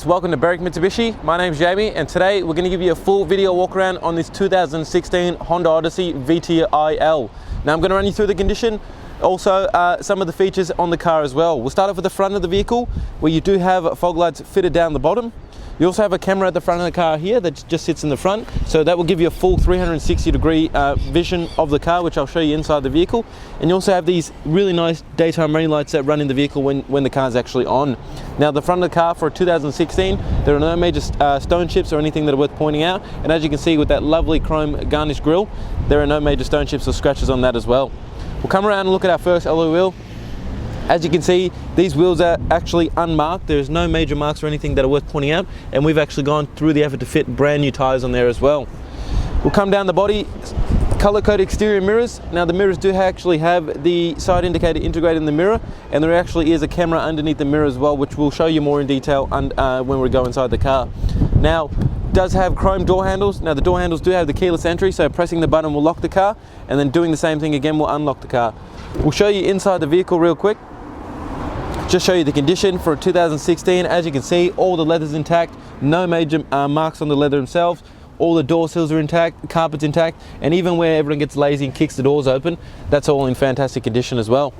guys, welcome to Berwick Mitsubishi. My name's Jamie and today we're going to give you a full video walk around on this 2016 Honda Odyssey VTi-L. Now I'm going to run you through the condition, also some of the features on the car as well. We'll start off with the front of the vehicle where you do have fog lights fitted down the bottom. You also have a camera at the front of the car here that just sits in the front, so that will give you a full 360 degree vision of the car, which I'll show you inside the vehicle. And you also have these really nice daytime running lights that run in the vehicle when the car's actually on. Now the front of the car for 2016, there are no major stone chips or anything that are worth pointing out, and as you can see with that lovely chrome garnish grille, there are no major stone chips or scratches on that as well. We'll come around and look at our first alloy wheel. As you can see, these wheels are actually unmarked. There's no major marks or anything that are worth pointing out, and we've actually gone through the effort to fit brand new tires on there as well. We'll come down the body, color-coded exterior mirrors. Now the mirrors do actually have the side indicator integrated in the mirror, and there actually is a camera underneath the mirror as well, which we'll show you more in detail when we go inside the car. Now, it does have chrome door handles. Now the door handles do have the keyless entry, so pressing the button will lock the car, and then doing the same thing again will unlock the car. We'll show you inside the vehicle real quick. Just show you the condition for 2016. As you can see, all the leather's intact, no major marks on the leather themselves. All the door sills are intact, the carpet's intact, and even where everyone gets lazy and kicks the doors open, that's all in fantastic condition as well.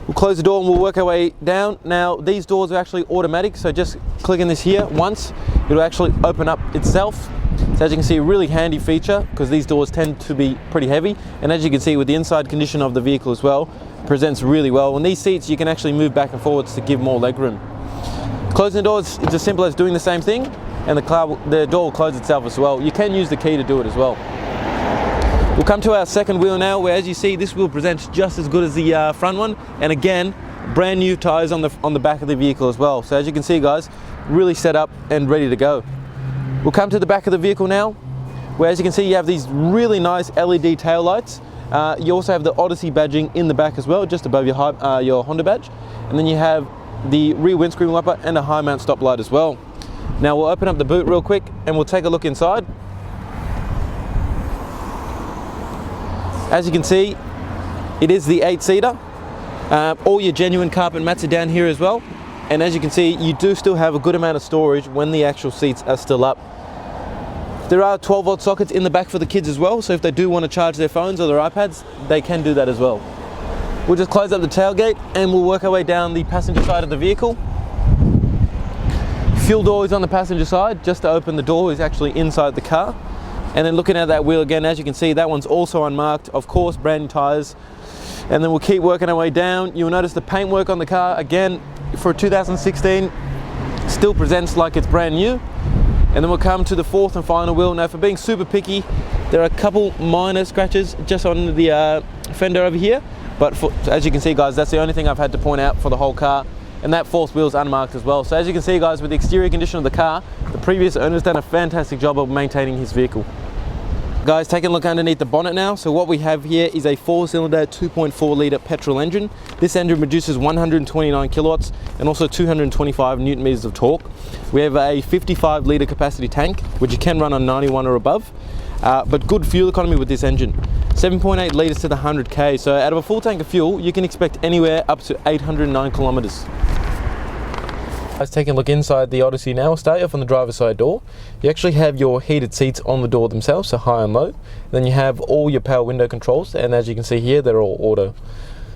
We'll close the door and we'll work our way down. Now these doors are actually automatic, so just clicking this here once, it'll actually open up itself. So as you can see, a really handy feature because these doors tend to be pretty heavy, and as you can see with the inside condition of the vehicle as well, presents really well. On these seats you can actually move back and forwards to give more leg room. Closing the doors, it's as simple as doing the same thing, and the door will close itself as well. You can use the key to do it as well. We'll come to our second wheel now, where as you see this wheel presents just as good as the front one, and again brand new tires on the back of the vehicle as well. So as you can see guys, really set up and ready to go. We'll come to the back of the vehicle now, where as you can see you have these really nice LED tail lights. You also have the Odyssey badging in the back as well, just above your Honda badge. And then you have the rear windscreen wiper and a high mount stop light as well. Now we'll open up the boot real quick and we'll take a look inside. As you can see, it is the 8-seater. All your genuine carpet mats are down here as well. And as you can see, you do still have a good amount of storage when the actual seats are still up. There are 12-volt sockets in the back for the kids as well, so if they do want to charge their phones or their iPads, they can do that as well. We'll just close up the tailgate and we'll work our way down the passenger side of the vehicle. Fuel door is on the passenger side. Just to open the door is actually inside the car. And then looking at that wheel again, as you can see, that one's also unmarked, of course, brand new tires. And then we'll keep working our way down. You'll notice the paintwork on the car, again, for 2016, still presents like it's brand new. And then we'll come to the fourth and final wheel. Now for being super picky, there are a couple minor scratches just on the fender over here, but as you can see guys, that's the only thing I've had to point out for the whole car, and that fourth wheel is unmarked as well. So as you can see guys, with the exterior condition of the car, the previous owner's done a fantastic job of maintaining his vehicle. Guys, taking a look underneath the bonnet now. So what we have here is a 4-cylinder 2.4 litre petrol engine. This engine produces 129 kilowatts and also 225 newton meters of torque. We have a 55 litre capacity tank, which you can run on 91 or above, but good fuel economy with this engine. 7.8 litres to the 100k, so out of a full tank of fuel, you can expect anywhere up to 809 kilometers. Let's take a look inside the Odyssey now. We'll start you off on the driver's side door. You actually have your heated seats on the door themselves, so high and low. Then you have all your power window controls, and as you can see here, they're all auto.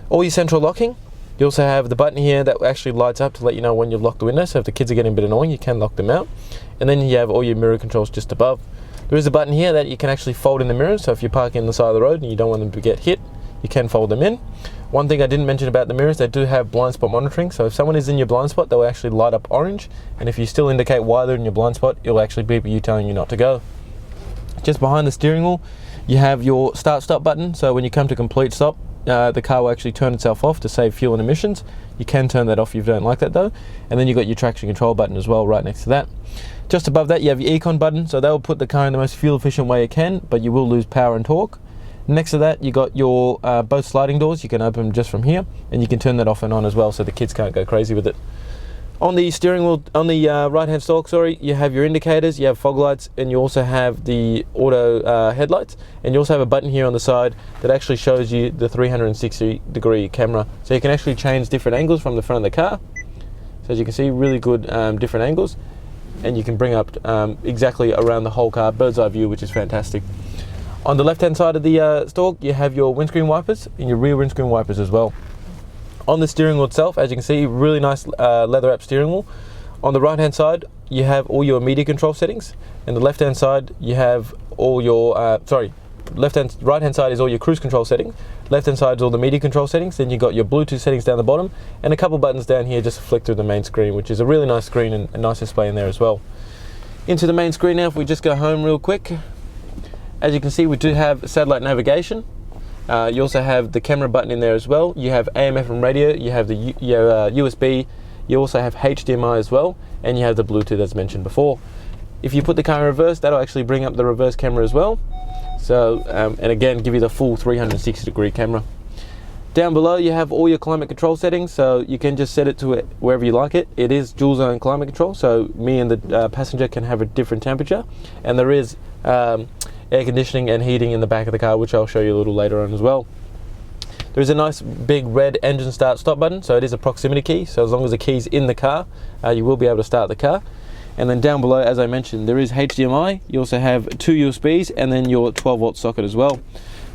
All your central locking. You also have the button here that actually lights up to let you know when you've locked the window, so if the kids are getting a bit annoying, you can lock them out. And then you have all your mirror controls just above. There is a button here that you can actually fold in the mirrors, so if you're parking on the side of the road and you don't want them to get hit, you can fold them in. One thing I didn't mention about the mirrors, they do have blind spot monitoring, so if someone is in your blind spot, they'll actually light up orange, and if you still indicate why they're in your blind spot, it'll actually beep at you telling you not to go. Just behind the steering wheel, you have your start-stop button, so when you come to complete stop, the car will actually turn itself off to save fuel and emissions. You can turn that off if you don't like that though. And then you've got your traction control button as well right next to that. Just above that you have your econ button, so that will put the car in the most fuel efficient way it can, but you will lose power and torque. Next to that you got your both sliding doors. You can open them just from here, and you can turn that off and on as well so the kids can't go crazy with it. On the steering wheel, on the right hand stalk, you have your indicators, you have fog lights, and you also have the auto headlights, and you also have a button here on the side that actually shows you the 360 degree camera, so you can actually change different angles from the front of the car. So as you can see, really good different angles, and you can bring up exactly around the whole car, bird's eye view, which is fantastic. On the left hand side of the stalk, you have your windscreen wipers and your rear windscreen wipers as well. On the steering wheel itself, as you can see, really nice leather wrap steering wheel. On the right hand side, you have all your media control settings, and the left hand side you have all your right hand side is all your cruise control settings, left hand side is all the media control settings, then you got your Bluetooth settings down the bottom, and a couple buttons down here just to flick through the main screen, which is a really nice screen and a nice display in there as well. Into the main screen now, if we just go home real quick, as you can see, we do have satellite navigation. You also have the camera button in there as well. You have AM/FM radio, you have the USB, you also have HDMI as well, and you have the Bluetooth as mentioned before. If you put the car in reverse, that'll actually bring up the reverse camera as well. So, and again, give you the full 360-degree camera. Down below, you have all your climate control settings, so you can just set it to wherever you like it. It is dual zone climate control, so me and the passenger can have a different temperature, and there is air conditioning and heating in the back of the car, which I'll show you a little later on as well. There is a nice big red engine start stop button, so it is a proximity key, so as long as the key's in the car, you will be able to start the car. And then down below, as I mentioned, there is HDMI. You also have 2 USBs and then your 12-volt socket as well.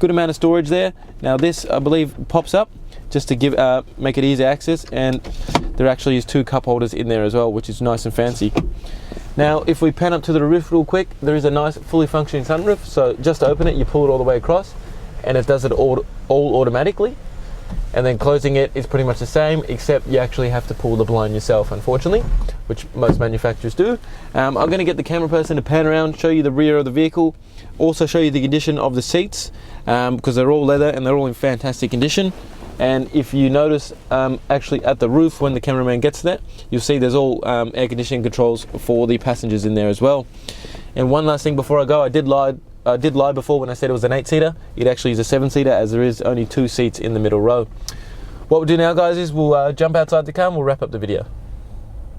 Good amount of storage there. Now this, I believe, pops up just to give make it easy access, and there actually is 2 cup holders in there as well, which is nice and fancy. Now if we pan up to the roof real quick, there is a nice fully functioning sunroof, so just to open it, you pull it all the way across, and it does it all automatically. And then closing it is pretty much the same, except you actually have to pull the blind yourself, unfortunately, which most manufacturers do. I'm going to get the camera person to pan around, show you the rear of the vehicle, also show you the condition of the seats, because they're all leather and they're all in fantastic condition. And if you notice, actually at the roof, when the cameraman gets there, you'll see there's all air conditioning controls for the passengers in there as well. And one last thing before I go, I did lie before when I said it was an 8-seater. It actually is a 7-seater, as there is only 2 seats in the middle row. What we'll do now, guys, is we'll jump outside the car and we'll wrap up the video.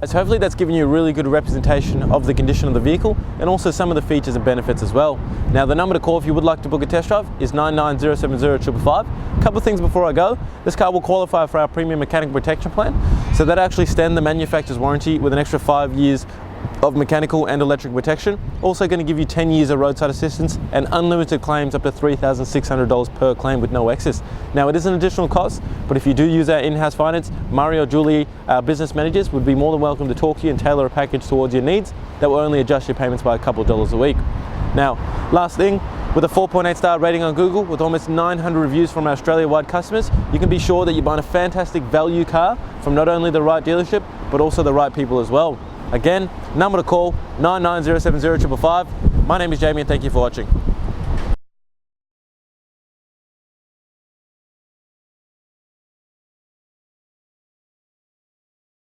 So hopefully that's given you a really good representation of the condition of the vehicle and also some of the features and benefits as well. Now the number to call if you would like to book a test drive is 99070 A couple of things before I go. This car will qualify for our premium mechanical protection plan, so that actually extend the manufacturer's warranty with an extra 5 years of mechanical and electric protection. Also going to give you 10 years of roadside assistance and unlimited claims up to $3,600 per claim with no excess. Now it is an additional cost, but if you do use our in-house finance, Murray or Julie, our business managers, would be more than welcome to talk to you and tailor a package towards your needs that will only adjust your payments by a couple of dollars a week. Now, last thing, with a 4.8 star rating on Google with almost 900 reviews from our Australia-wide customers, you can be sure that you're buying a fantastic value car from not only the right dealership, but also the right people as well. Again, number to call, 99070 555. My name is Jamie and thank you for watching.